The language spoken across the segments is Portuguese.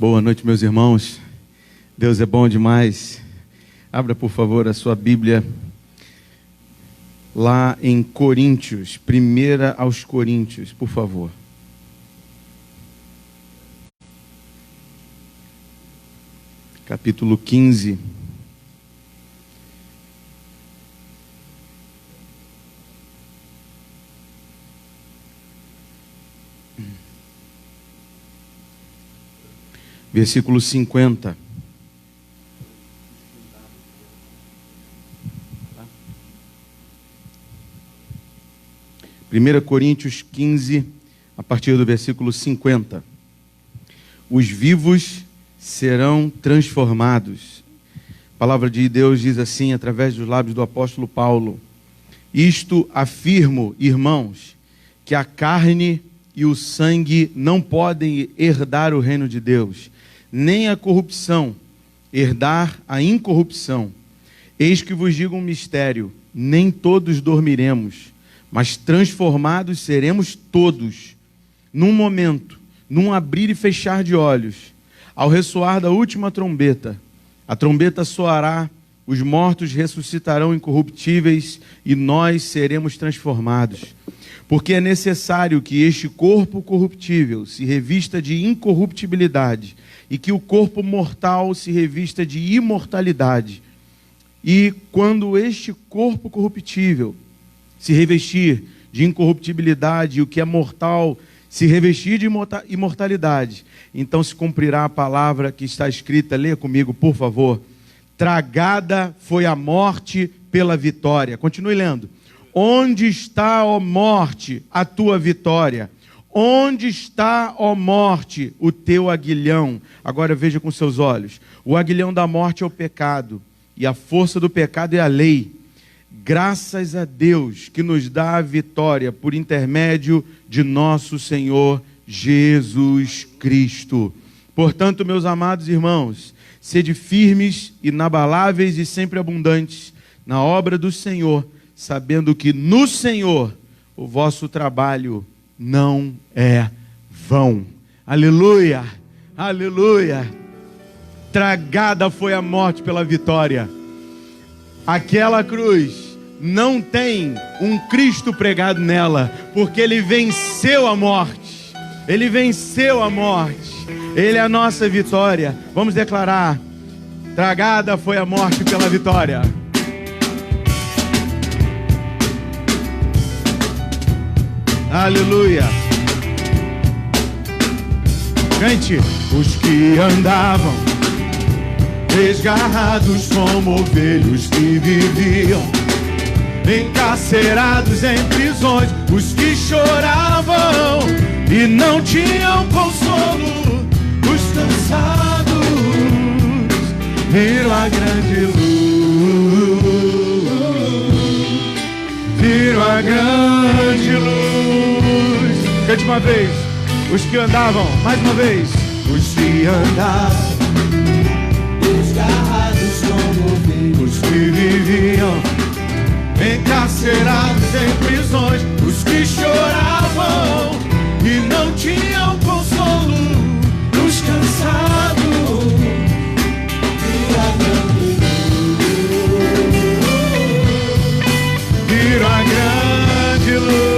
Boa noite, meus irmãos. Deus é bom demais. Abra, por favor, a sua Bíblia lá em Coríntios, 1 aos Coríntios, por favor. Capítulo 15. Versículo 50. Primeira Coríntios 15, a partir do versículo 50. Os vivos serão transformados. A palavra de Deus diz assim, através dos lábios do apóstolo Paulo: isto afirmo, irmãos, que a carne e o sangue não podem herdar o reino de Deus, nem a corrupção herdar a incorrupção. Eis que vos digo um mistério: nem todos dormiremos, mas transformados seremos todos, num momento, num abrir e fechar de olhos, ao ressoar da última trombeta. A trombeta soará, os mortos ressuscitarão incorruptíveis e nós seremos transformados. Porque é necessário que este corpo corruptível se revista de incorruptibilidade e que o corpo mortal se revista de imortalidade. E quando este corpo corruptível se revestir de incorruptibilidade e o que é mortal se revestir de imortalidade, então se cumprirá a palavra que está escrita. Leia comigo, por favor. Tragada foi a morte pela vitória. Continue lendo. Onde está, ó morte, a tua vitória? Onde está, ó morte, o teu aguilhão? Agora veja com seus olhos. O aguilhão da morte é o pecado, e a força do pecado é a lei. Graças a Deus que nos dá a vitória por intermédio de nosso Senhor Jesus Cristo. Portanto, meus amados irmãos, sede firmes, inabaláveis e sempre abundantes na obra do Senhor, sabendo que no Senhor o vosso trabalho não é vão. Aleluia, aleluia. Tragada foi a morte pela vitória. Aquela cruz não tem um Cristo pregado nela, porque Ele venceu a morte. Ele venceu a morte. Ele é a nossa vitória. Vamos declarar: tragada foi a morte pela vitória. Aleluia. Gente, os que andavam desgarrados como ovelhos que viviam encarcerados em prisões, os que choravam e não tinham consolo, os cansados viram a grande luz, viram a grande luz. Cante uma vez. Os que andavam, mais uma vez. Os que andavam desgarrados como ovelhas, os que viviam encarcerados em prisões, os que choravam e não tinham consolo, os cansados viram a grande luz, viram a grande luz.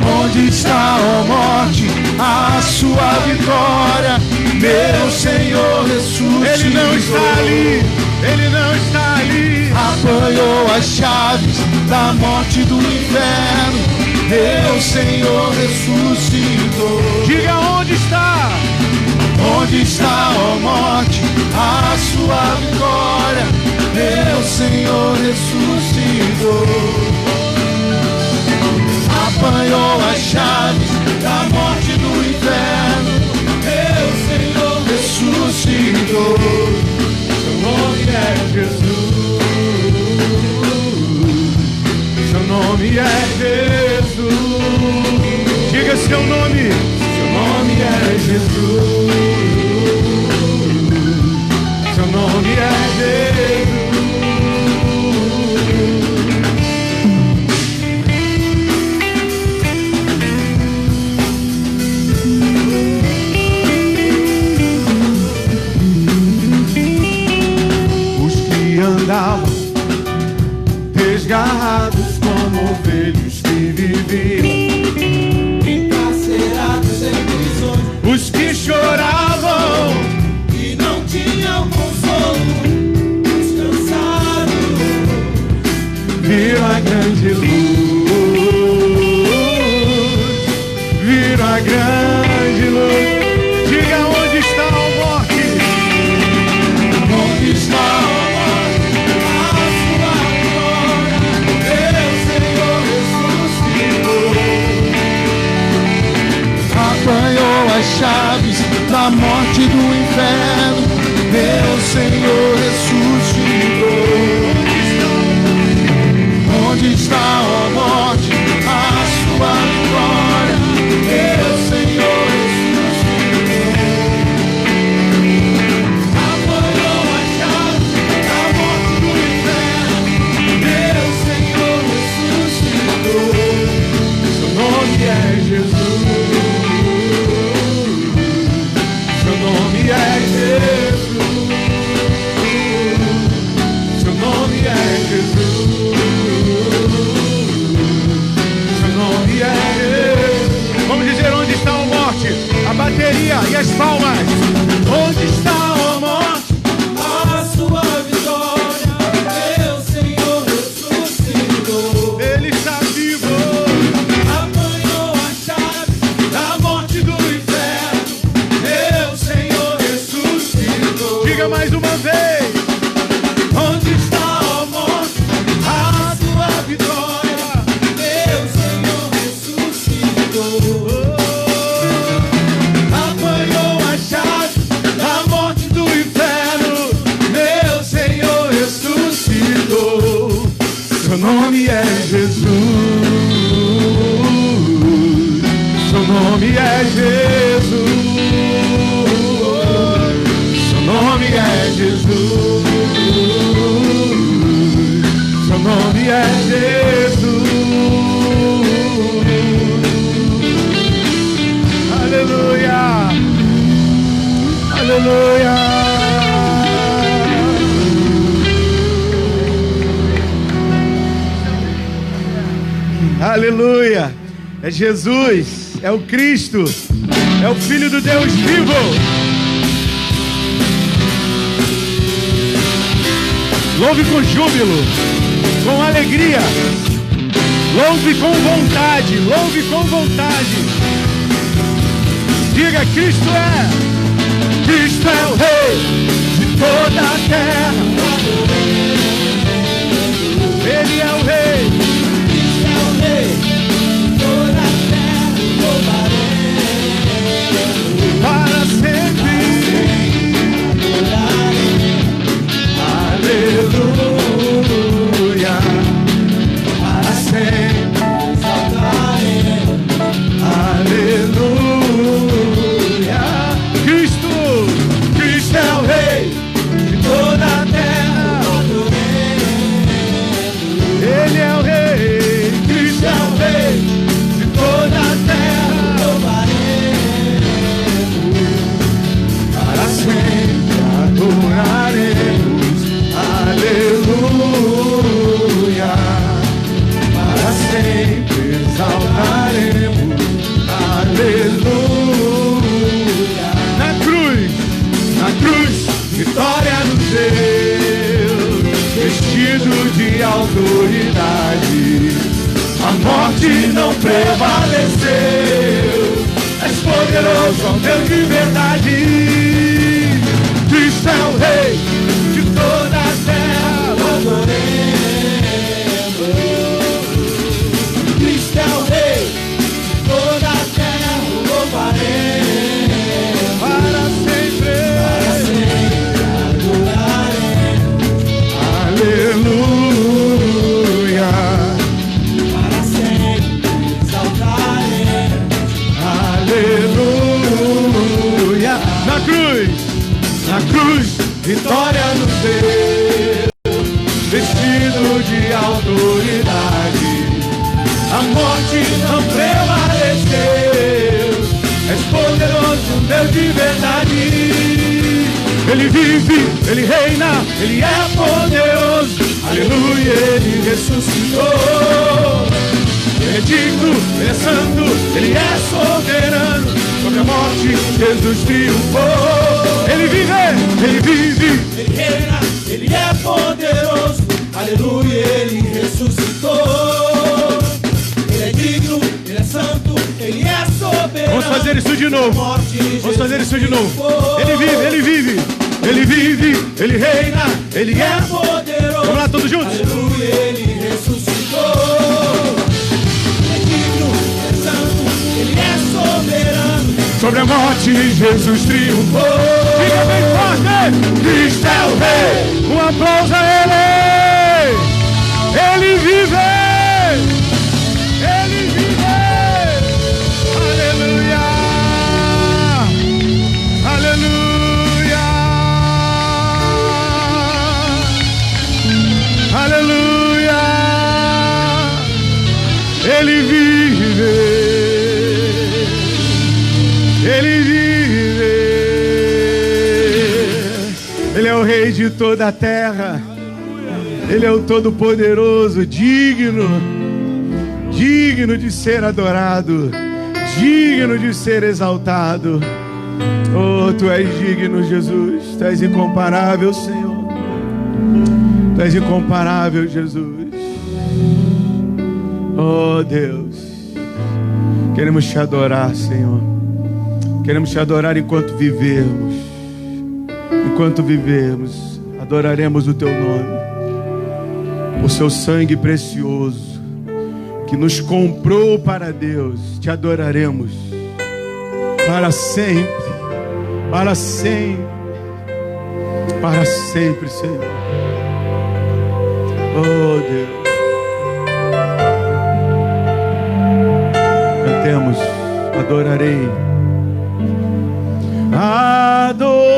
Onde está, ó morte, a sua vitória? Meu Senhor ressuscitou. Ele não está ali, Ele não está ali. Apanhou as chaves da morte e do inferno. Meu Senhor ressuscitou. Diga onde está. Onde está, ó morte, a sua vitória? Meu Senhor ressuscitou. Apanhou as chaves da morte e do inferno. Meu Senhor ressuscitou. Seu nome é Jesus. Seu nome é Jesus. Diga seu nome. Seu nome é Jesus. Seu nome é Jesus. grande luz. Diga onde está a morte. Onde está a morte? A sua vitória. Meu Senhor ressuscitou. Apanhou as chaves da morte do inferno. Meu Senhor ressuscitou. Onde está, ó morte, a sua vitória? Meu Senhor ressuscitou. Apanhou as chaves da morte do inferno. Meu Senhor ressuscitou. Seu nome é Jesus. Seu nome é Jesus. Seu nome é Jesus. Vamos dizer onde está a morte, a bateria e as palmas. Onde está a morte? A sua vitória. Meu Senhor ressuscitou. Ele está vivo. Apanhou a chave da morte do inferno. Meu Senhor ressuscitou. Diga mais uma vez. Onde está a morte? A sua vitória. Meu Senhor ressuscitou. Apanhou a chave da morte do inferno. Meu Senhor ressuscitou. Seu nome é Jesus. Seu nome é Jesus. Seu nome é Jesus. Seu nome é Jesus. Aleluia. Aleluia. Aleluia. É Jesus, é o Cristo, é o Filho do Deus vivo. Louve com júbilo, com alegria. Louve com vontade, louve com vontade. Diga, Cristo é o Rei de toda a terra. Ele é o Rei. Cristo é o Rei de toda a terra. Louvarei Para sempre. Aleluia. Para sempre exaltaremos. Aleluia. Cristo Cristo é o Rei de toda a terra. Ele é o Rei. Cristo é o Rei de toda a terra. Louvaremos. Para sempre adoraremos. Aleluia. Para sempre exaltaremos. Aleluia. Na cruz, Vitória nos deu, vestido de autoridade. A morte não prevaleceu. És poderoso, ó Deus de verdade. Cristo é o Rei de toda a terra. Louvaremos. Cristo é o Rei de toda a terra. Louvaremos. para sempre. Aleluia. Para sempre exaltaremos. Aleluia. Na cruz, Vitória nos deu, vestido de autoridade. A morte não prevaleceu. És poderoso, Deus de verdade. Ele vive, Ele reina, Ele é poderoso. Aleluia, Ele ressuscitou. Ele é digno, Ele é santo, Ele é soberano. Sobre a morte, Jesus triunfou. Ele vive, Ele reina, Ele é poderoso. Aleluia, Ele ressuscitou. Ele é digno, Ele é santo, Ele é soberano. Vamos fazer isso de novo. Vamos fazer isso de novo. Ele vive, ele vive. Ele vive, ele reina, ele é poderoso. Vamos lá, todos juntos. Aleluia, ele ressuscitou. É digno, é santo, ele é soberano. Sobre a morte, Jesus triunfou. Fica bem forte. Cristo é o Rei. Um aplauso a ele. Ele vive. Ele vive. Aleluia. Aleluia. Aleluia. Ele vive. Ele vive. Ele é o Rei de toda a terra. Ele é o Todo-Poderoso, digno de ser adorado, digno de ser exaltado. Oh, Tu és digno, Jesus. Tu és incomparável, Senhor. Tu és incomparável, Jesus. Oh, Deus, queremos Te adorar, Senhor. Queremos Te adorar enquanto vivermos. Enquanto vivermos, adoraremos o Teu nome. O Seu sangue precioso que nos comprou para Deus, Te adoraremos para sempre, para sempre, para sempre, Senhor. Oh, Deus. Cantemos, adorarei, adorarei.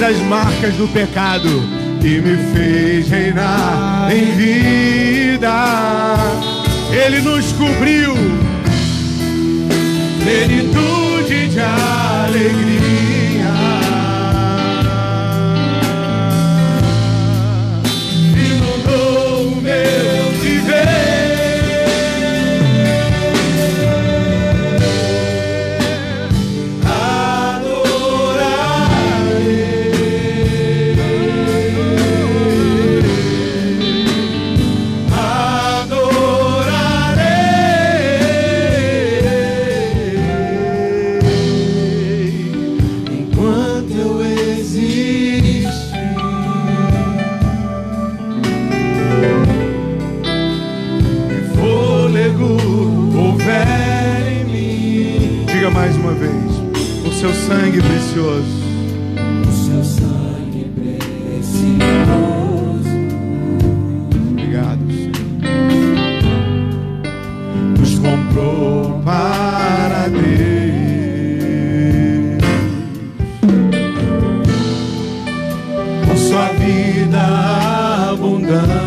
As marcas do pecado e me fez reinar em vida. Ele nos cobriu, plenitude de alegria. Inundou o meu viver. Seu sangue precioso. O Seu sangue precioso. Obrigado, Senhor. Nos comprou para Deus. Com Sua vida abundante.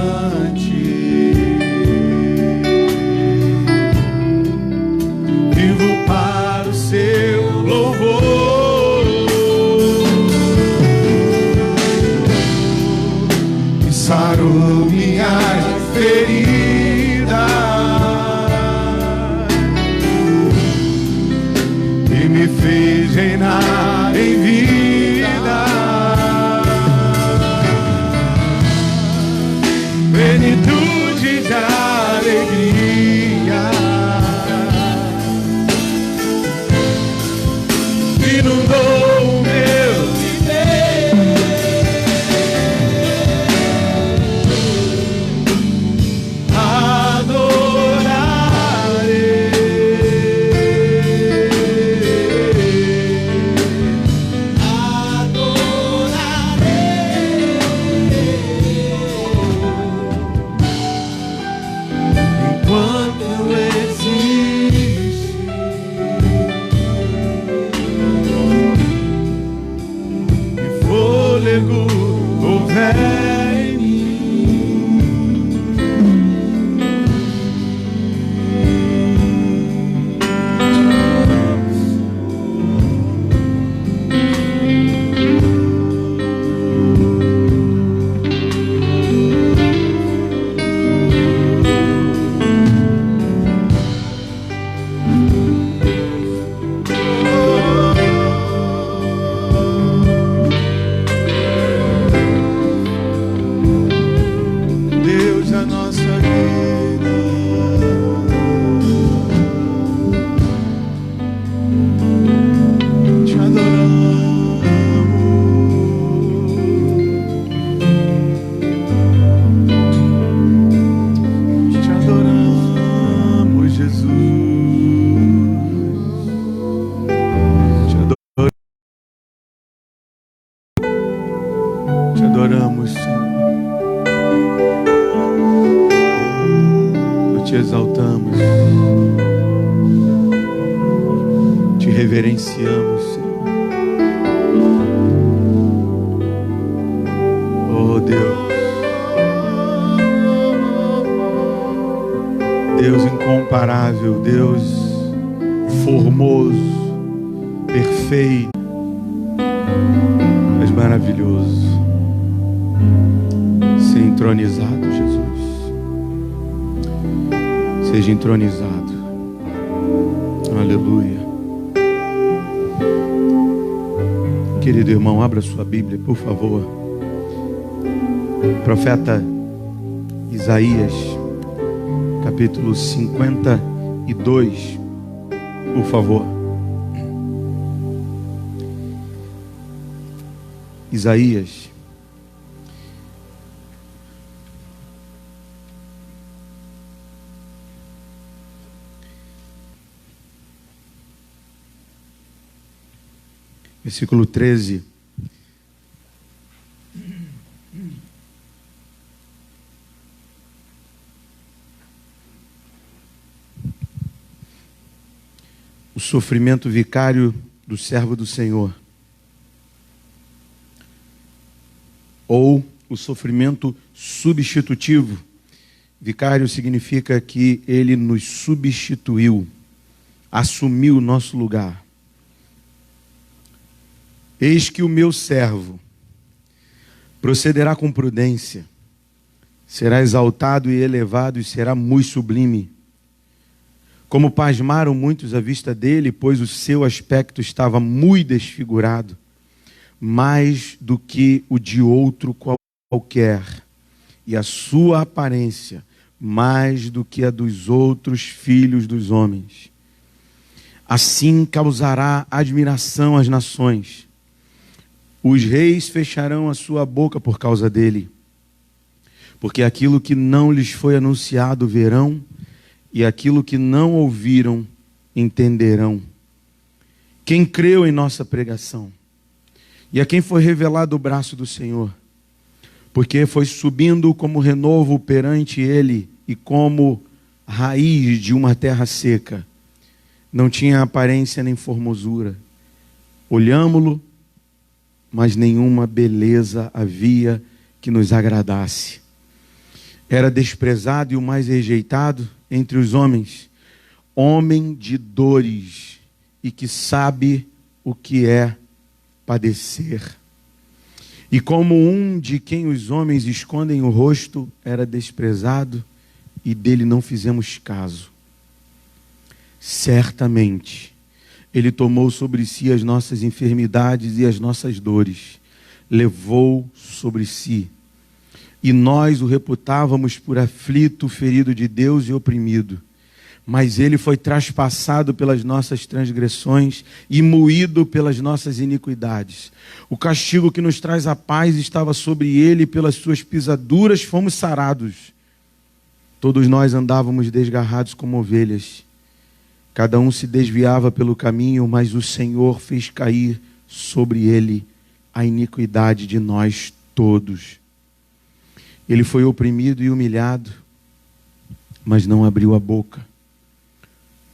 exaltamos, te reverenciamos, Senhor. Oh Deus, Deus incomparável, Deus formoso, perfeito, mas maravilhoso. Seja entronizado, Jesus. Seja entronizado. Aleluia. Querido irmão, abra sua Bíblia, por favor. Profeta Isaías, capítulo 52, por favor. Isaías, versículo 13. O sofrimento vicário do servo do Senhor, ou o sofrimento substitutivo. Vicário significa que ele nos substituiu, assumiu o nosso lugar. Eis que o meu servo procederá com prudência, será exaltado e elevado e será muito sublime. Como pasmaram muitos à vista dele, pois o seu aspecto estava muito desfigurado, mais do que o de outro qualquer, e a sua aparência mais do que a dos outros filhos dos homens. Assim causará admiração às nações. Os reis fecharão a sua boca por causa dele, porque aquilo que não lhes foi anunciado verão, e aquilo que não ouviram entenderão. Quem creu em nossa pregação, e a quem foi revelado o braço do Senhor, porque foi subindo como renovo perante ele, e como raiz de uma terra seca, não tinha aparência nem formosura. Olhámo-lo, mas nenhuma beleza havia que nos agradasse. Era desprezado e o mais rejeitado entre os homens, homem de dores e que sabe o que é padecer. E como um de quem os homens escondem o rosto, era desprezado e dele não fizemos caso. Certamente ele tomou sobre si as nossas enfermidades e as nossas dores, levou sobre si. E nós o reputávamos por aflito, ferido de Deus e oprimido. Mas ele foi traspassado pelas nossas transgressões e moído pelas nossas iniquidades. O castigo que nos traz a paz estava sobre ele, e pelas suas pisaduras fomos sarados. Todos nós andávamos desgarrados como ovelhas. Cada um se desviava pelo caminho, mas o Senhor fez cair sobre ele a iniquidade de nós todos. Ele foi oprimido e humilhado, mas não abriu a boca.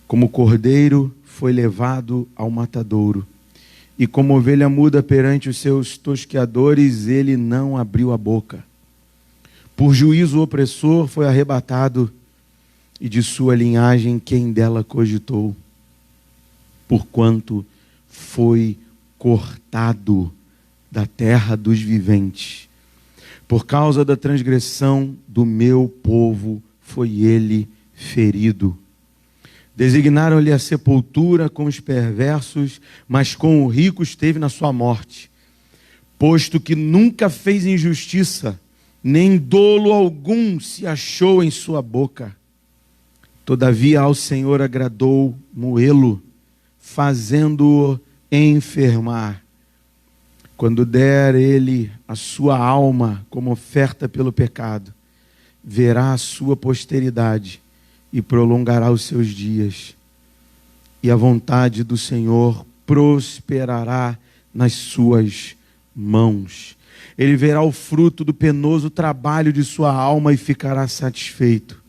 Como cordeiro foi levado ao matadouro, e como ovelha muda perante os seus tosqueadores, ele não abriu a boca. Por juízo opressor foi arrebatado, e de sua linhagem quem dela cogitou, porquanto foi cortado da terra dos viventes. Por causa da transgressão do meu povo foi ele ferido. Designaram-lhe a sepultura com os perversos, mas com o rico esteve na sua morte. Posto que nunca fez injustiça, nem dolo algum se achou em sua boca. Todavia ao Senhor agradou moê-lo, fazendo-o enfermar. Quando der ele a sua alma como oferta pelo pecado, verá a sua posteridade e prolongará os seus dias. E a vontade do Senhor prosperará nas suas mãos. Ele verá o fruto do penoso trabalho de sua alma e ficará satisfeito.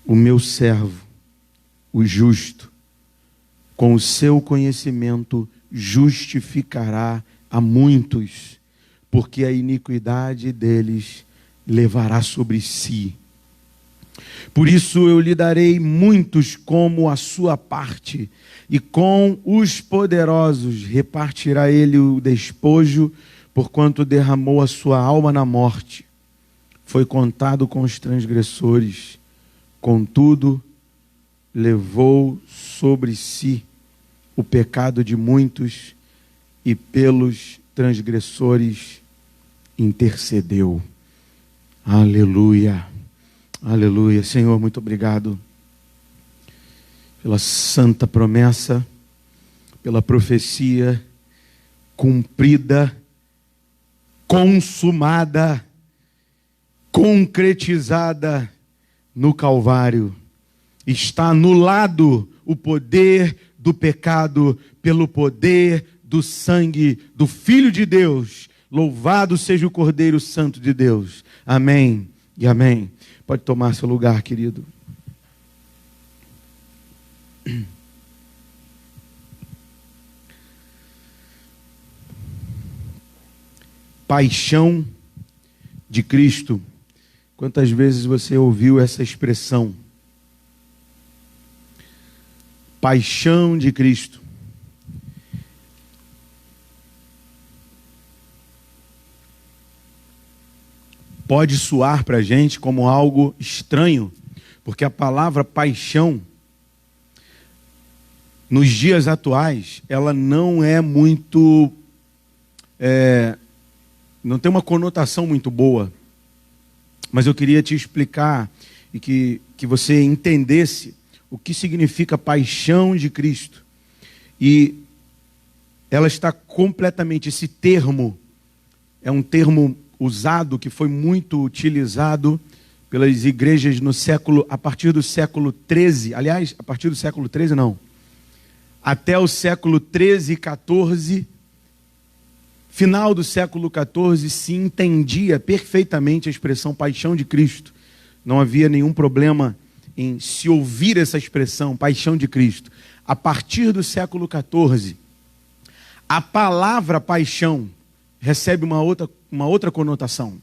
o meu servo, o justo, com o seu conhecimento justificará a muitos, porque a iniquidade deles levará sobre si. Por isso eu lhe darei muitos como a sua parte, e com os poderosos repartirá ele o despojo, porquanto derramou a sua alma na morte. Foi contado com os transgressores, contudo, levou sobre si o pecado de muitos e pelos transgressores intercedeu. Aleluia, aleluia. Senhor, muito obrigado pela santa promessa, pela profecia cumprida, consumada, concretizada no Calvário. Está anulado o poder do pecado pelo poder do sangue do Filho de Deus. Louvado seja o Cordeiro Santo de Deus. Amém e amém. Pode tomar seu lugar, querido. Paixão de Cristo. Quantas vezes você ouviu essa expressão? Paixão de Cristo. Pode soar para a gente como algo estranho, porque a palavra paixão, nos dias atuais, ela não é muito, não tem uma conotação muito boa. Mas eu queria te explicar e que você entendesse o que significa paixão de Cristo. E ela está completamente, esse termo, é um termo usado, que foi muito utilizado pelas igrejas no século, a partir do século XIII, aliás, a partir do século XIII não, até o século XIII e XIV, final do século XIV, se entendia perfeitamente a expressão paixão de Cristo. Não havia nenhum problema em se ouvir essa expressão, paixão de Cristo. A partir do século XIV, a palavra paixão recebe uma outra conotação.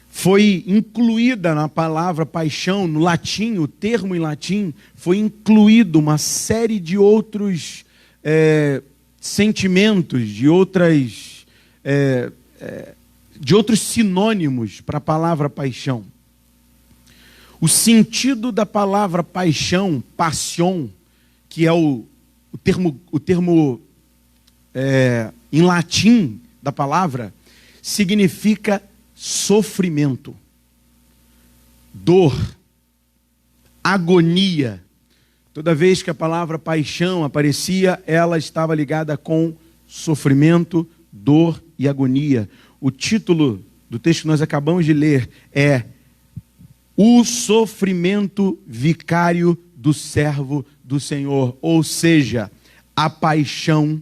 Foi incluída na palavra paixão, no latim, o termo em latim, foi incluído uma série de outros sentimentos, de outros sinônimos para a palavra paixão. O sentido da palavra paixão, passion, que é o termo em latim da palavra, significa sofrimento, dor, agonia. Toda vez que a palavra paixão aparecia, ela estava ligada com sofrimento, dor e agonia. O título do texto que nós acabamos de ler é O Sofrimento Vicário do Servo do Senhor, ou seja, a paixão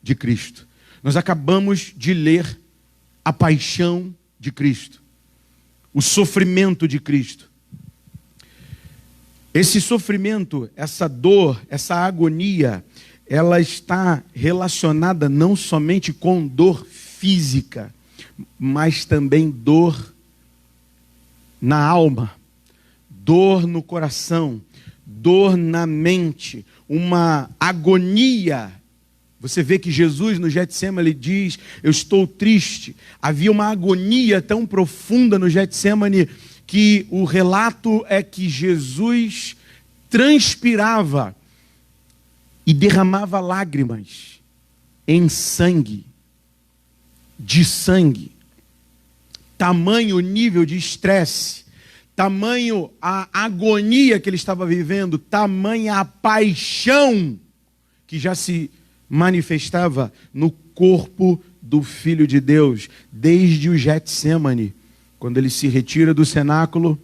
de Cristo. Nós acabamos de ler a paixão de Cristo, o sofrimento de Cristo. Esse sofrimento, essa dor, essa agonia, ela está relacionada não somente com dor física, mas também dor na alma, dor no coração, dor na mente, uma agonia. Você vê que Jesus no Getsemane diz, eu estou triste. Havia uma agonia tão profunda no Getsemane que o relato é que Jesus transpirava e derramava lágrimas em sangue, de sangue. Tamanho nível de estresse, tamanho a agonia que ele estava vivendo, tamanha a paixão que já se manifestava no corpo do Filho de Deus, desde o Getsemane, quando ele se retira do cenáculo,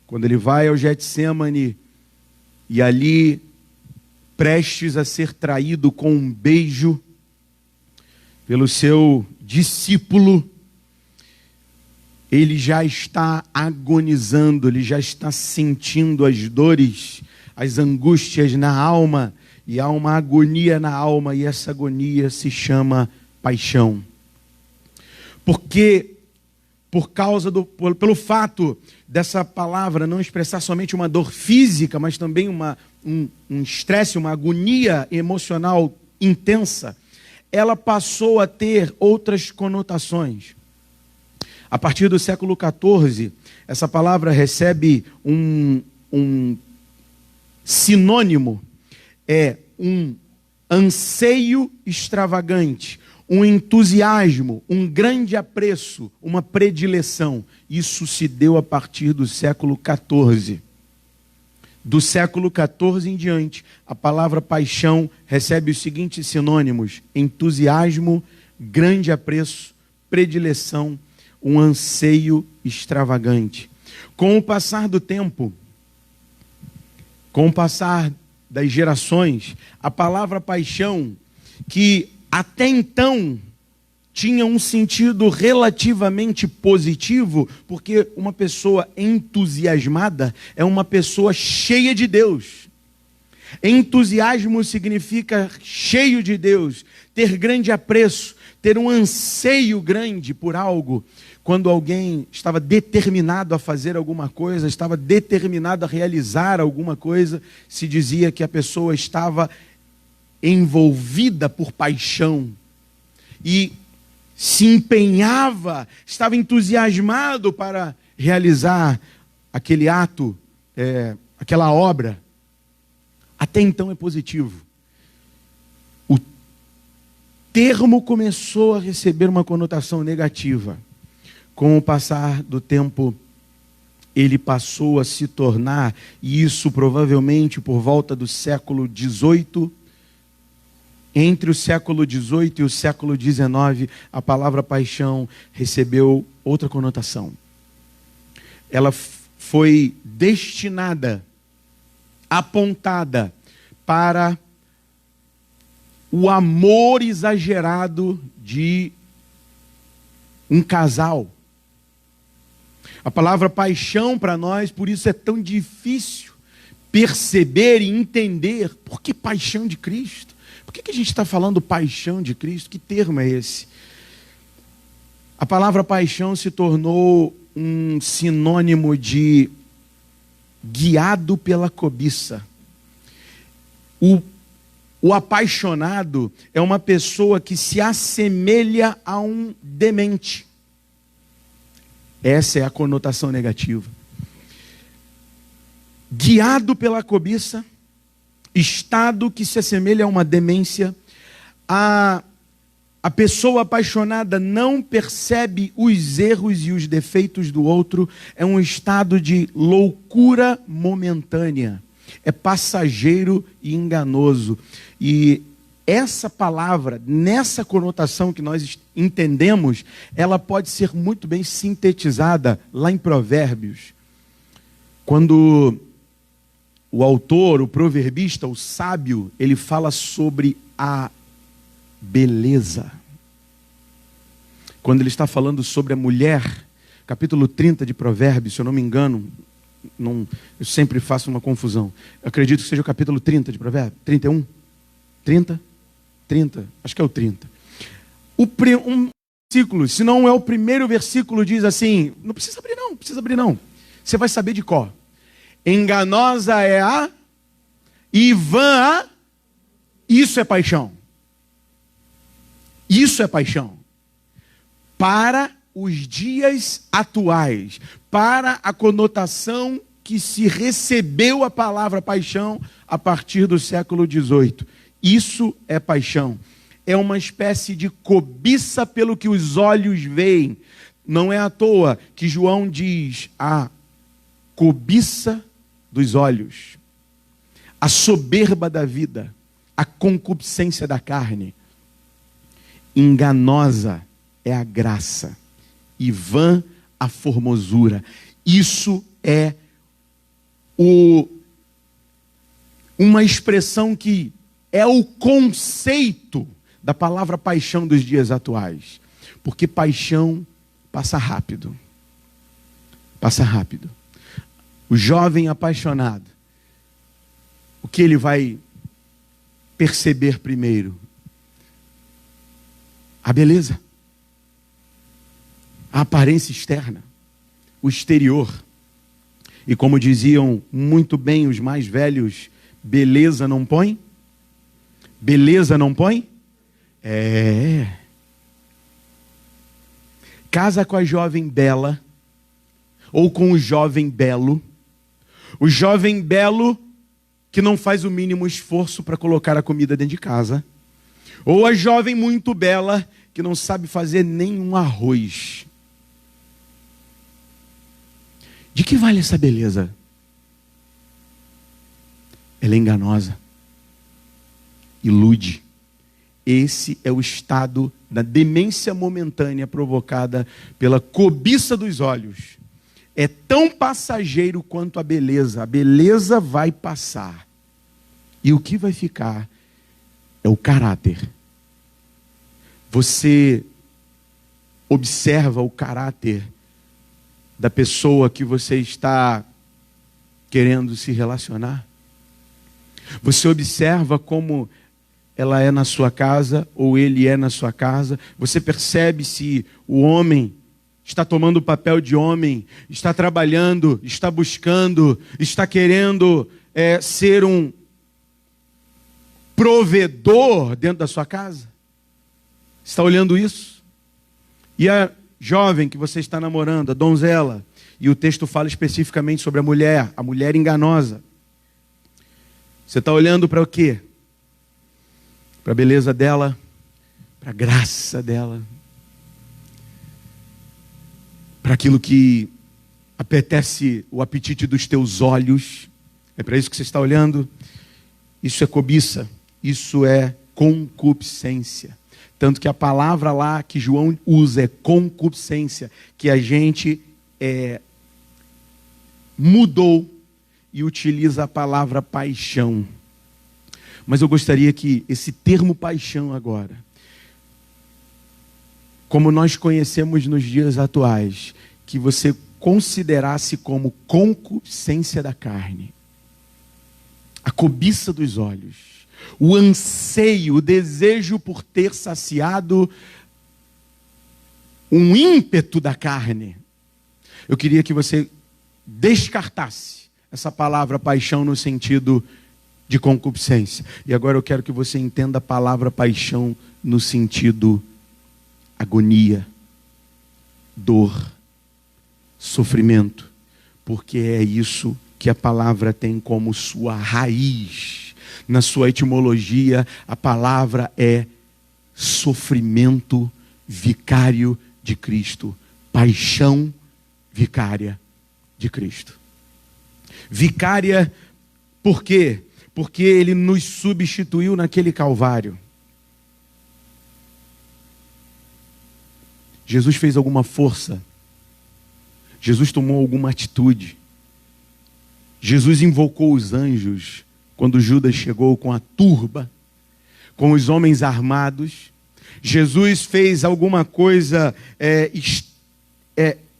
quando ele vai ao Getsemane, e ali, prestes a ser traído com um beijo pelo seu discípulo, ele já está agonizando, ele já está sentindo as dores, as angústias na alma, e há uma agonia na alma, e essa agonia se chama paixão. Porque, pelo fato dessa palavra não expressar somente uma dor física, mas também um estresse, uma agonia emocional intensa, ela passou a ter outras conotações. A partir do século XIV, essa palavra recebe um sinônimo, um anseio extravagante, um entusiasmo, um grande apreço, uma predileção. Isso se deu a partir do século XIV. Do século XIV em diante, a palavra paixão recebe os seguintes sinônimos: entusiasmo, grande apreço, predileção, um anseio extravagante. Com o passar do tempo, com o passar das gerações, a palavra paixão, que até então tinha um sentido relativamente positivo, porque uma pessoa entusiasmada é uma pessoa cheia de Deus. Entusiasmo significa cheio de Deus, ter grande apreço, ter um anseio grande por algo. Quando alguém estava determinado a fazer alguma coisa, estava determinado a realizar alguma coisa, se dizia que a pessoa estava envolvida por paixão e se empenhava, estava entusiasmado para realizar aquele ato, aquela obra. Até então é positivo. O termo começou a receber uma conotação negativa. Com o passar do tempo, ele passou a se tornar, e isso provavelmente por volta do século XVIII, entre o século XVIII e o século XIX, a palavra paixão recebeu outra conotação. Ela foi destinada, apontada para o amor exagerado de um casal. A palavra paixão para nós, por isso é tão difícil perceber e entender por que paixão de Cristo. Por que a gente está falando paixão de Cristo? Que termo é esse? A palavra paixão se tornou um sinônimo de guiado pela cobiça. O apaixonado é uma pessoa que se assemelha a um demente. Essa é a conotação negativa. Guiado pela cobiça, estado que se assemelha a uma demência. A pessoa apaixonada não percebe os erros e os defeitos do outro. É um estado de loucura momentânea. É passageiro e enganoso. E essa palavra, nessa conotação que nós entendemos, ela pode ser muito bem sintetizada lá em Provérbios. Quando o autor, o proverbista, o sábio, ele fala sobre a beleza. Quando ele está falando sobre a mulher, capítulo 30 de Provérbios, se eu não me engano, eu sempre faço uma confusão. Eu acredito que seja o capítulo 30 de Provérbios. 31? 30? 30? Acho que é o 30. Um versículo, se não é o primeiro versículo, diz assim, não precisa abrir não. Você vai saber de cor. Enganosa é a, e vã a, isso é paixão. Isso é paixão. Para os dias atuais, para a conotação que se recebeu a palavra paixão a partir do século XVIII. Isso é paixão. É uma espécie de cobiça pelo que os olhos veem. Não é à toa que João diz a cobiça dos olhos, a soberba da vida, a concupiscência da carne. Enganosa é a graça e vã a formosura. Isso é uma expressão que é o conceito da palavra paixão dos dias atuais. Porque paixão passa rápido. Passa rápido. O jovem apaixonado, o que ele vai perceber primeiro? A beleza, a aparência externa, o exterior. E como diziam muito bem os mais velhos, beleza não põe? Beleza não põe? Casa com a jovem bela, ou com o jovem belo. O jovem belo que não faz o mínimo esforço para colocar a comida dentro de casa. Ou a jovem muito bela que não sabe fazer nenhum arroz. De que vale essa beleza? Ela é enganosa. Ilude. Esse é o estado da demência momentânea provocada pela cobiça dos olhos. É tão passageiro quanto a beleza. A beleza vai passar. E o que vai ficar é o caráter. Você observa o caráter da pessoa que você está querendo se relacionar? Você observa como ela é na sua casa ou ele é na sua casa? Você percebe se o homem está tomando o papel de homem, está trabalhando, está buscando, está querendo ser um provedor dentro da sua casa? Está olhando isso? E a jovem que você está namorando, a donzela, e o texto fala especificamente sobre a mulher enganosa. Você está olhando para o quê? Para a beleza dela, para a graça dela, para aquilo que apetece o apetite dos teus olhos. É para isso que você está olhando? Isso é cobiça, isso é concupiscência. Tanto que a palavra lá que João usa é concupiscência, que a gente mudou e utiliza a palavra paixão. Mas eu gostaria que esse termo paixão agora, como nós conhecemos nos dias atuais, que você considerasse como concupiscência da carne, a cobiça dos olhos, o anseio, o desejo por ter saciado um ímpeto da carne. Eu queria que você descartasse essa palavra paixão no sentido de concupiscência. E agora eu quero que você entenda a palavra paixão no sentido agonia, dor, sofrimento, porque é isso que a palavra tem como sua raiz. Na sua etimologia, a palavra é sofrimento vicário de Cristo. Paixão vicária de Cristo. Vicária, por quê? Porque Ele nos substituiu naquele Calvário. Jesus fez alguma força. Jesus tomou alguma atitude. Jesus invocou os anjos quando Judas chegou com a turba, com os homens armados. Jesus fez alguma coisa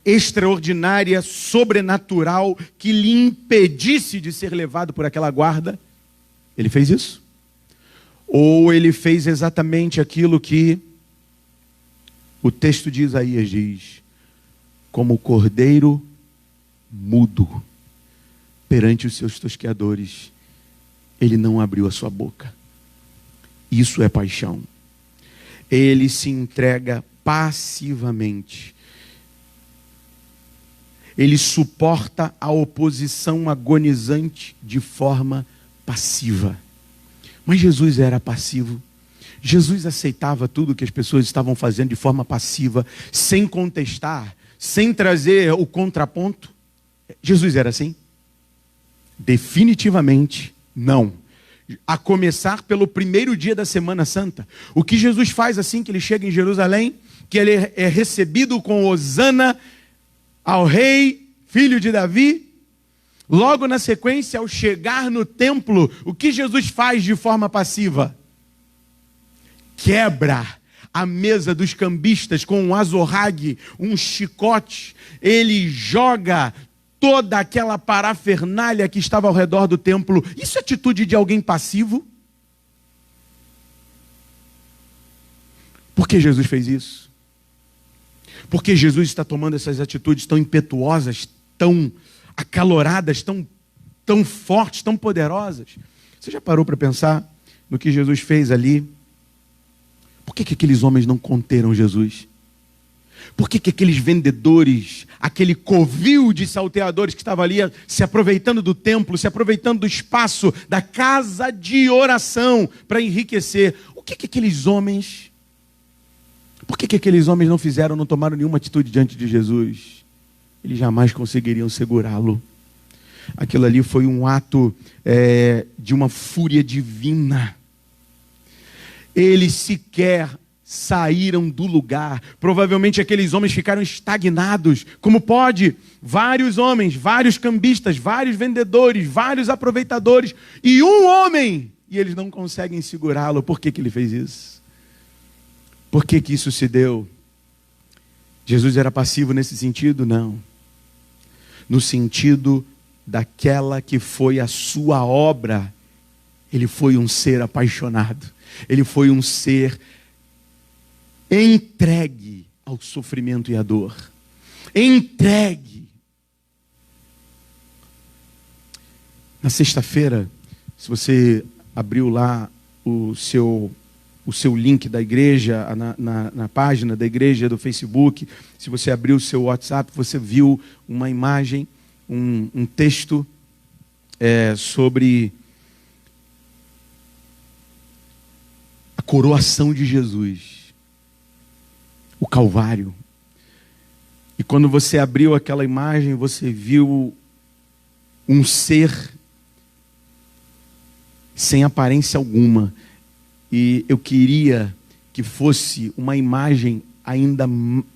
extraordinária, sobrenatural, que lhe impedisse de ser levado por aquela guarda? Ele fez isso? Ou ele fez exatamente aquilo que o texto de Isaías diz: como o cordeiro mudo perante os seus tosqueadores, ele não abriu a sua boca. Isso é paixão. Ele se entrega passivamente. Ele suporta a oposição agonizante de forma passiva. Mas Jesus era passivo. Jesus aceitava tudo que as pessoas estavam fazendo de forma passiva, sem contestar, sem trazer o contraponto. Jesus era assim? Definitivamente não. A começar pelo primeiro dia da Semana Santa. O que Jesus faz assim que ele chega em Jerusalém? Que ele é recebido com hosana ao rei, filho de Davi. Logo na sequência, ao chegar no templo, o que Jesus faz de forma passiva? Quebra a mesa dos cambistas com um azorrague, um chicote. Ele joga toda aquela parafernália que estava ao redor do templo. Isso é atitude de alguém passivo? Por que Jesus fez isso? Por que Jesus está tomando essas atitudes tão impetuosas, tão acaloradas, tão fortes, tão poderosas? Você já parou para pensar no que Jesus fez ali? Por que aqueles homens não conteram Jesus? Por que aqueles vendedores, aquele covil de salteadores que estava ali se aproveitando do templo, se aproveitando do espaço da casa de oração para enriquecer? Por que aqueles homens não fizeram, não tomaram nenhuma atitude diante de Jesus? Eles jamais conseguiriam segurá-lo. Aquilo ali foi um ato de uma fúria divina. Eles sequer saíram do lugar. Provavelmente aqueles homens ficaram estagnados. Como pode? Vários homens, vários cambistas, vários vendedores, vários aproveitadores e um homem. E eles não conseguem segurá-lo. Por que ele fez isso? Por que isso se deu? Jesus era passivo nesse sentido? Não. No sentido daquela que foi a sua obra. Ele foi um ser apaixonado. Ele foi um ser entregue ao sofrimento e à dor. Entregue. Na sexta-feira, se você abriu lá o seu link da igreja, na página da igreja do Facebook, se você abriu o seu WhatsApp, você viu uma imagem, um texto sobre a coroação de Jesus, o Calvário. E quando você abriu aquela imagem, você viu um ser sem aparência alguma. E eu queria que fosse uma imagem ainda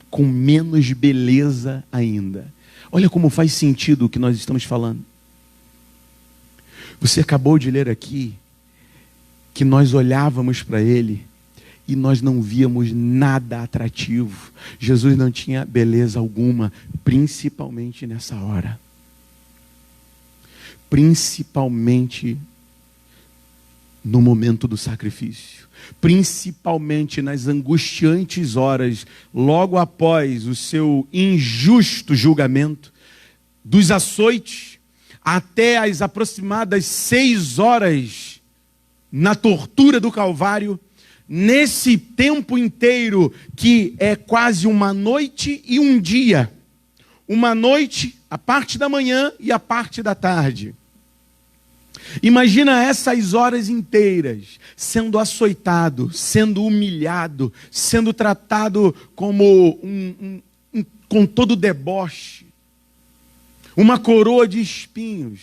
com menos beleza ainda. Olha como faz sentido o que nós estamos falando. Você acabou de ler aqui que nós olhávamos para ele e nós não víamos nada atrativo. Jesus não tinha beleza alguma, principalmente nessa hora. Principalmente no momento do sacrifício. Principalmente nas angustiantes horas, logo após o seu injusto julgamento, dos açoites, até as aproximadas 6 horas na tortura do Calvário, nesse tempo inteiro que é quase uma noite e um dia. Uma noite, a parte da manhã e a parte da tarde. Imagina essas horas inteiras sendo açoitado, sendo humilhado, sendo tratado como com todo deboche. Uma coroa de espinhos,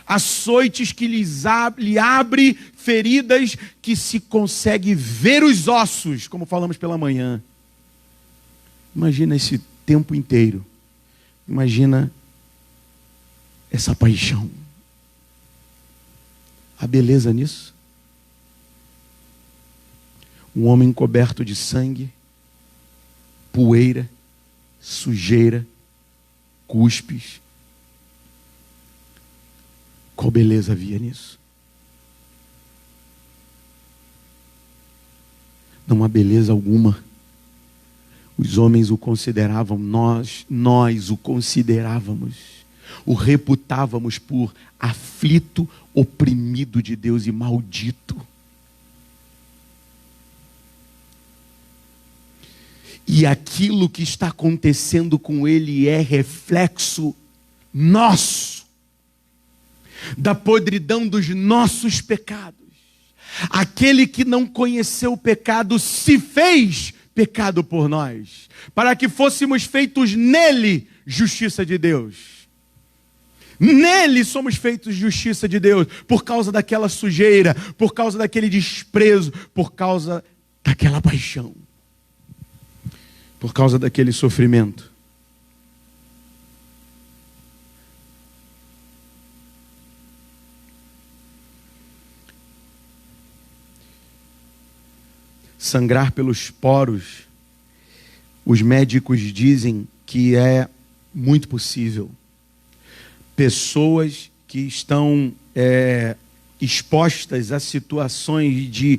açoites que lhe abre feridas que se consegue ver os ossos, como falamos pela manhã. Imagina esse tempo inteiro. Imagina essa paixão. A beleza nisso? Um homem coberto de sangue, poeira, sujeira, cuspes. Qual beleza havia nisso? Não há beleza alguma. Os homens o consideravam, nós o considerávamos, o reputávamos por aflito, oprimido de Deus e maldito. E aquilo que está acontecendo com ele é reflexo nosso, da podridão dos nossos pecados. Aquele que não conheceu o pecado se fez pecado por nós, para que fôssemos feitos nele justiça de Deus. Nele somos feitos justiça de Deus, por causa daquela sujeira, por causa daquele desprezo, por causa daquela paixão, por causa daquele sofrimento. sangrar pelos poros, os médicos dizem que é muito possível. Pessoas que estão expostas a situações de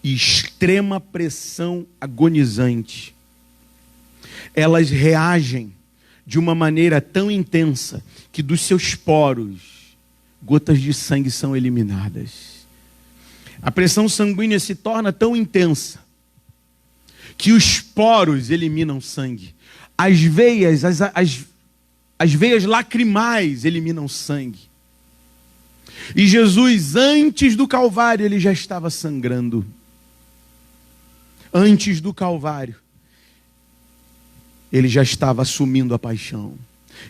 extrema pressão agonizante, elas reagem de uma maneira tão intensa que dos seus poros, gotas de sangue são eliminadas. A pressão sanguínea se torna tão intensa que os poros eliminam sangue. As veias, as veias lacrimais eliminam sangue. E Jesus, antes do Calvário, ele já estava sangrando. Antes do Calvário, ele já estava assumindo a paixão.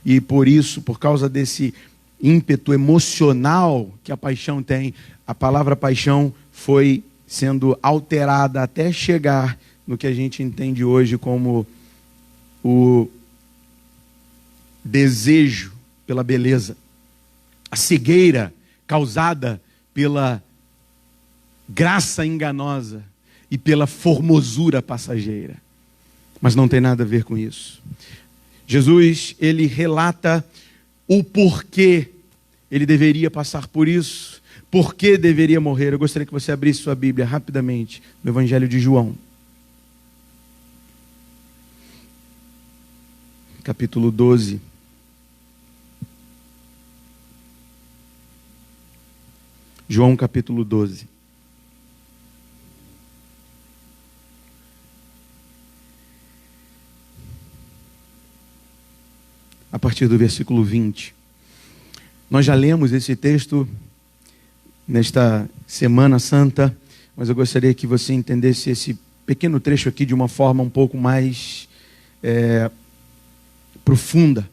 E por isso, por causa desse ímpeto emocional que a paixão tem, a palavra paixão foi sendo alterada até chegar no que a gente entende hoje como o desejo pela beleza. A cegueira causada pela graça enganosa e pela formosura passageira. Mas não tem nada a ver com isso. Jesus, ele relata o porquê ele deveria passar por isso, por que deveria morrer. Eu gostaria que você abrisse sua Bíblia rapidamente no Evangelho de João. Capítulo 12. João capítulo 12. A partir do versículo 20. Nós já lemos esse texto nesta Semana Santa, mas eu gostaria que você entendesse esse pequeno trecho aqui de uma forma um pouco mais profunda.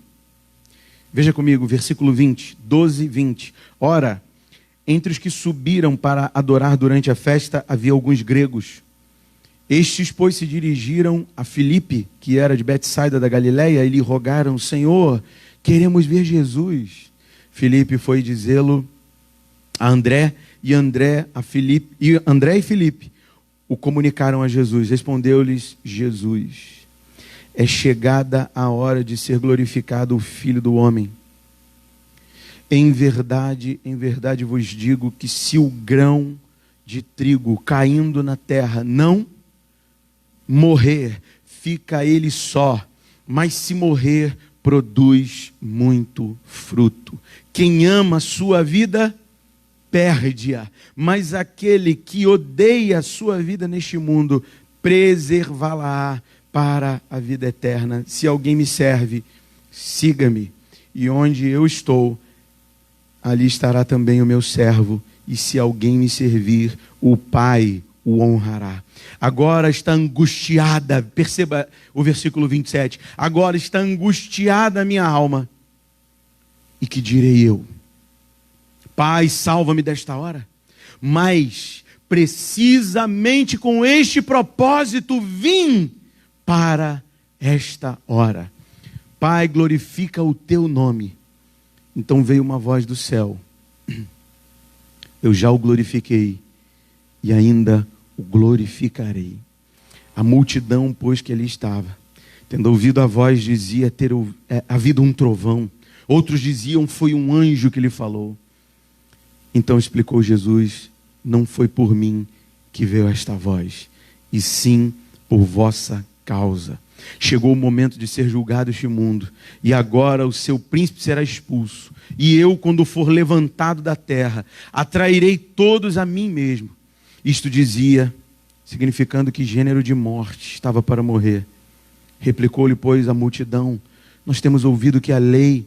Veja comigo, versículo 20, 12, 20. Ora, entre os que subiram para adorar durante a festa, havia alguns gregos. Estes, pois, se dirigiram a Filipe, que era de Betsaida da Galileia, e lhe rogaram: Senhor, queremos ver Jesus. Filipe foi dizê-lo a André, e André e Filipe o comunicaram a Jesus. Respondeu-lhes Jesus: é chegada a hora de ser glorificado o Filho do Homem. Em verdade vos digo que se o grão de trigo caindo na terra não morrer, fica ele só, mas se morrer, produz muito fruto. Quem ama a sua vida, perde-a, mas aquele que odeia a sua vida neste mundo, preservá-la para a vida eterna. Se alguém me serve, siga-me, e onde eu estou, ali estará também o meu servo, e se alguém me servir, o Pai o honrará. Agora está angustiada, perceba o versículo 27, agora está angustiada a minha alma, e que direi eu? Pai, salva-me desta hora. Mas, precisamente com este propósito, vim para esta hora. Pai, glorifica o teu nome. Então veio uma voz do céu: eu já o glorifiquei, e ainda o glorificarei. A multidão, pois, que ali estava, tendo ouvido a voz, dizia ter havido um trovão. Outros diziam: foi um anjo que lhe falou. Então explicou Jesus: não foi por mim que veio esta voz, e sim por vossa causa. Chegou o momento de ser julgado este mundo, e agora o seu príncipe será expulso. E eu, quando for levantado da terra, atrairei todos a mim mesmo. Isto dizia, significando que gênero de morte estava para morrer. Replicou-lhe, pois, a multidão: nós temos ouvido que a lei,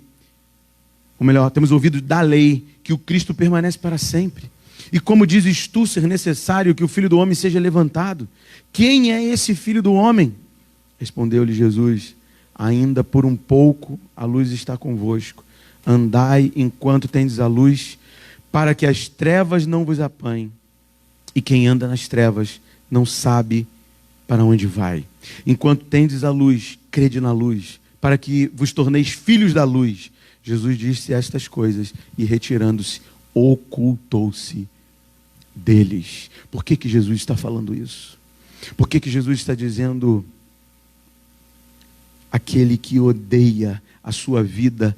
ou melhor, temos ouvido da lei, que o Cristo permanece para sempre. E como dizes tu ser necessário que o Filho do Homem seja levantado? Quem é esse Filho do Homem? Respondeu-lhe Jesus: ainda por um pouco a luz está convosco. Andai enquanto tendes a luz, para que as trevas não vos apanhem. E quem anda nas trevas não sabe para onde vai. Enquanto tendes a luz, crede na luz, para que vos torneis filhos da luz. Jesus disse estas coisas e, retirando-se, ocultou-se deles. Por que Jesus está falando isso? Por que Jesus está dizendo: aquele que odeia a sua vida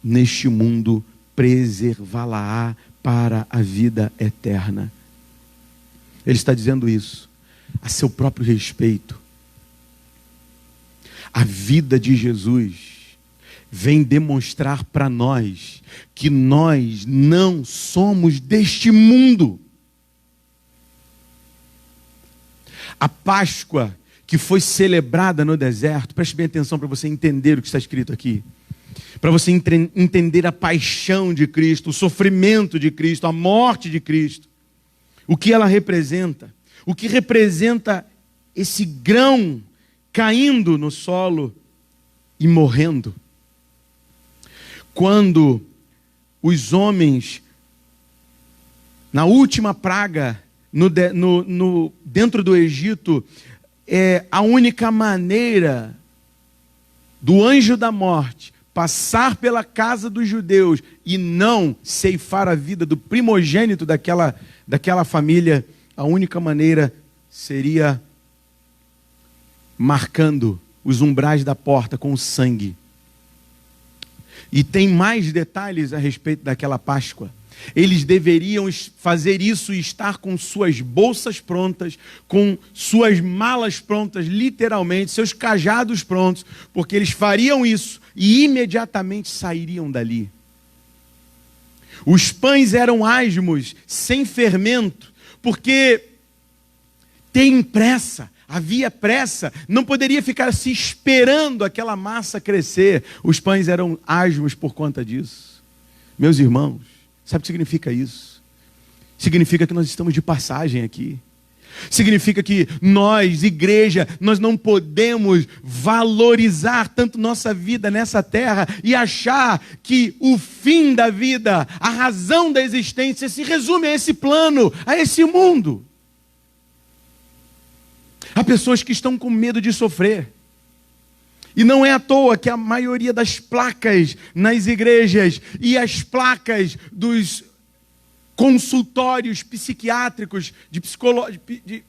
neste mundo, preservá-la-á para a vida eterna? Ele está dizendo isso a seu próprio respeito. A vida de Jesus vem demonstrar para nós que nós não somos deste mundo. A Páscoa que foi celebrada no deserto, preste bem atenção para você entender o que está escrito aqui, para você entender a paixão de Cristo, o sofrimento de Cristo, a morte de Cristo, o que ela representa, o que representa esse grão caindo no solo e morrendo. Quando os homens, na última praga, dentro do Egito, a única maneira do anjo da morte passar pela casa dos judeus e não ceifar a vida do primogênito daquela família, a única maneira seria marcando os umbrais da porta com o sangue. E tem mais detalhes a respeito daquela Páscoa. Eles deveriam fazer isso e estar com suas bolsas prontas, com suas malas prontas, literalmente, seus cajados prontos, porque eles fariam isso e imediatamente sairiam dali. Os pães eram asmos, sem fermento, porque tem pressa. Havia pressa, não poderia ficar se esperando aquela massa crescer. Os pães eram asmos por conta disso. Meus irmãos, sabe o que significa isso? Significa que nós estamos de passagem aqui. Significa que nós, igreja, nós não podemos valorizar tanto nossa vida nessa terra e achar que o fim da vida, a razão da existência se resume a esse plano, a esse mundo. Há pessoas que estão com medo de sofrer. E não é à toa que a maioria das placas nas igrejas e as placas dos consultórios psiquiátricos de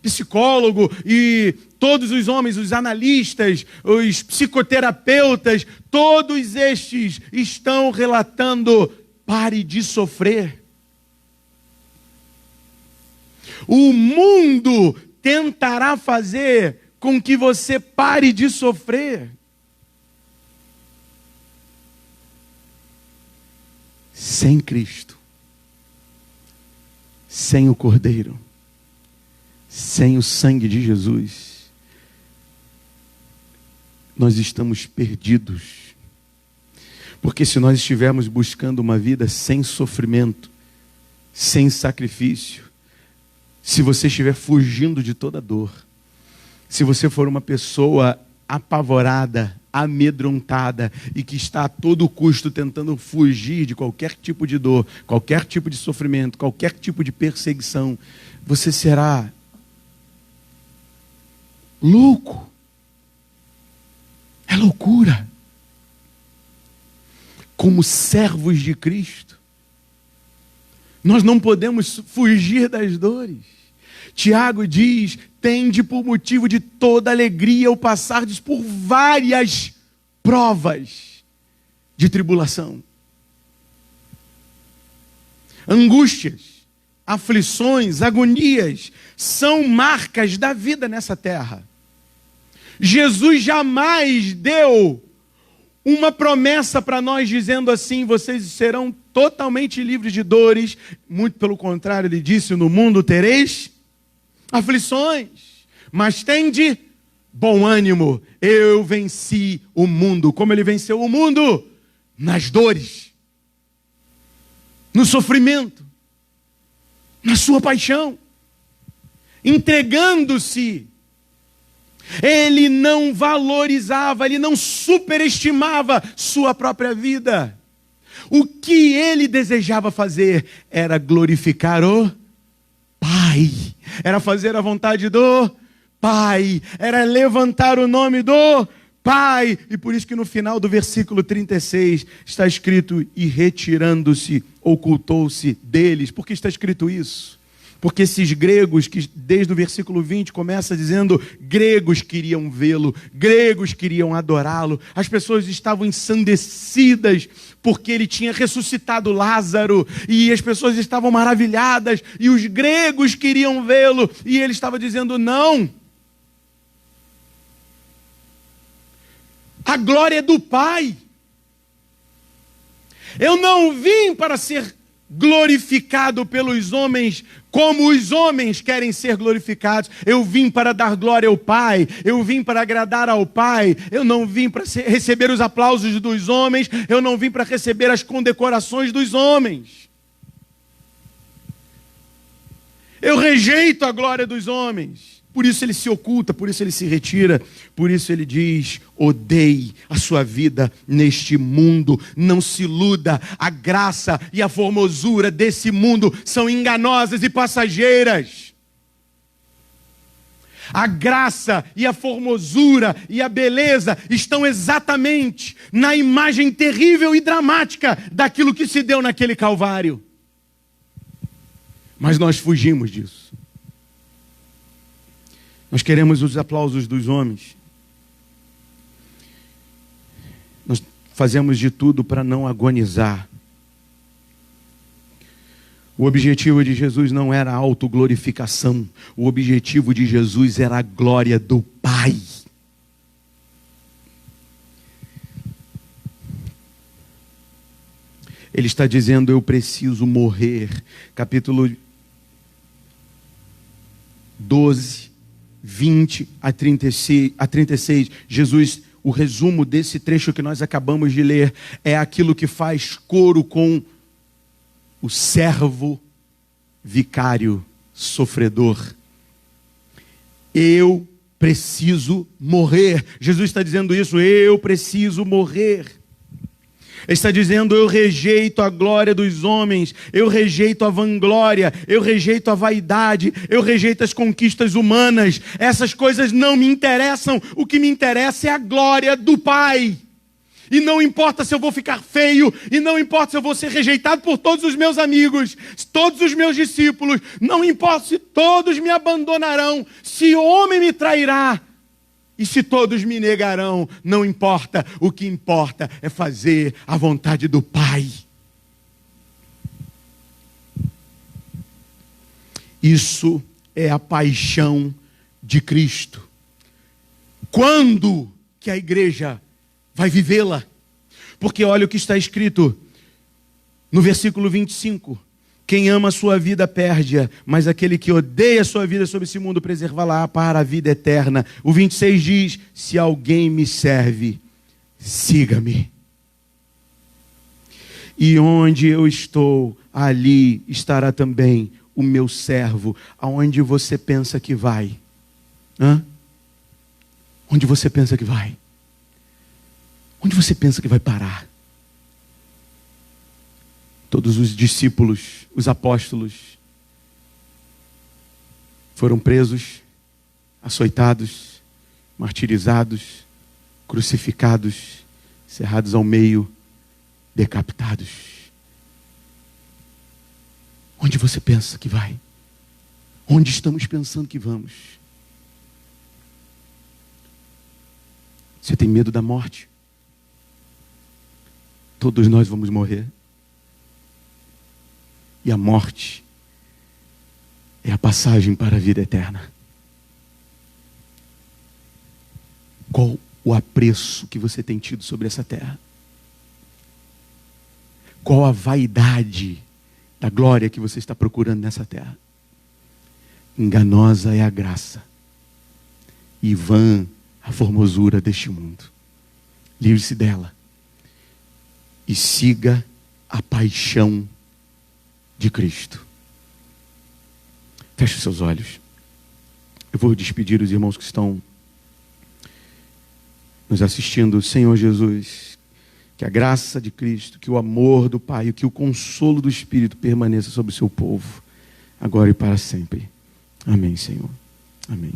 psicólogo e todos os homens, os analistas, os psicoterapeutas, todos estes estão relatando: pare de sofrer. O mundo tentará fazer com que você pare de sofrer. Sem Cristo, sem o Cordeiro, sem o sangue de Jesus, nós estamos perdidos. Porque se nós estivermos buscando uma vida sem sofrimento, sem sacrifício, se você estiver fugindo de toda dor, se você for uma pessoa apavorada, amedrontada e que está a todo custo tentando fugir de qualquer tipo de dor, qualquer tipo de sofrimento, qualquer tipo de perseguição, você será louco. É loucura. Como servos de Cristo, nós não podemos fugir das dores. Tiago diz: tende por motivo de toda alegria o passardes por várias provas de tribulação. Angústias, aflições, agonias são marcas da vida nessa terra. Jesus jamais deu uma promessa para nós dizendo assim: vocês serão totalmente livres de dores. Muito pelo contrário, ele disse: no mundo tereis aflições, mas tende bom ânimo, eu venci o mundo. Como ele venceu o mundo? Nas dores, no sofrimento, na sua paixão, entregando-se. Ele não valorizava, ele não superestimava sua própria vida. O que ele desejava fazer era glorificar o Pai, era fazer a vontade do Pai, era levantar o nome do Pai. E por isso que no final do versículo 36 está escrito: e retirando-se, ocultou-se deles. Por que está escrito isso? Porque esses gregos, que desde o versículo 20 começa dizendo, gregos queriam vê-lo, gregos queriam adorá-lo, as pessoas estavam ensandecidas porque ele tinha ressuscitado Lázaro, e as pessoas estavam maravilhadas, e os gregos queriam vê-lo, e ele estava dizendo, não, a glória é do Pai. Eu não vim para ser glorificado pelos homens como os homens querem ser glorificados. Eu vim para dar glória ao Pai. Eu vim para agradar ao Pai. Eu não vim para receber os aplausos dos homens. Eu não vim para receber as condecorações dos homens. Eu rejeito a glória dos homens. Por isso ele se oculta, por isso ele se retira, por isso ele diz, odeie a sua vida neste mundo, não se iluda, a graça e a formosura desse mundo são enganosas e passageiras. A graça e a formosura e a beleza estão exatamente na imagem terrível e dramática daquilo que se deu naquele Calvário. Mas nós fugimos disso. Nós queremos os aplausos dos homens. Nós fazemos de tudo para não agonizar. O objetivo de Jesus não era a autoglorificação. O objetivo de Jesus era a glória do Pai. Ele está dizendo, eu preciso morrer. Capítulo 12. 20 a 36, Jesus, o resumo desse trecho que nós acabamos de ler, é aquilo que faz coro com o servo vicário sofredor. Eu preciso morrer. Jesus está dizendo isso, eu preciso morrer. Ele está dizendo, eu rejeito a glória dos homens, eu rejeito a vanglória, eu rejeito a vaidade, eu rejeito as conquistas humanas. Essas coisas não me interessam, o que me interessa é a glória do Pai. E não importa se eu vou ficar feio, e não importa se eu vou ser rejeitado por todos os meus amigos, todos os meus discípulos, não importa se todos me abandonarão, se o homem me trairá, e se todos me negarão, não importa, o que importa é fazer a vontade do Pai. Isso é a paixão de Cristo. Quando que a igreja vai vivê-la? Porque olha o que está escrito no versículo 25. Quem ama a sua vida perde-a, mas aquele que odeia a sua vida sobre esse mundo preservá-la para a vida eterna. O 26 diz, se alguém me serve, siga-me. E onde eu estou, ali estará também o meu servo. Aonde você pensa que vai? Onde você pensa que vai? Onde você pensa que vai parar? Todos os discípulos, os apóstolos, foram presos, açoitados, martirizados, crucificados, cerrados ao meio, decapitados. Onde você pensa que vai? Onde estamos pensando que vamos? Você tem medo da morte? Todos nós vamos morrer. E a morte é a passagem para a vida eterna. Qual o apreço que você tem tido sobre essa terra? Qual a vaidade da glória que você está procurando nessa terra? Enganosa é a graça, e vã a formosura deste mundo. Livre-se dela e siga a paixão de Cristo. Feche os seus olhos. Eu vou despedir os irmãos que estão nos assistindo. Senhor Jesus, que a graça de Cristo, que o amor do Pai, que o consolo do Espírito permaneça sobre o seu povo, agora e para sempre. Amém, Senhor. Amém.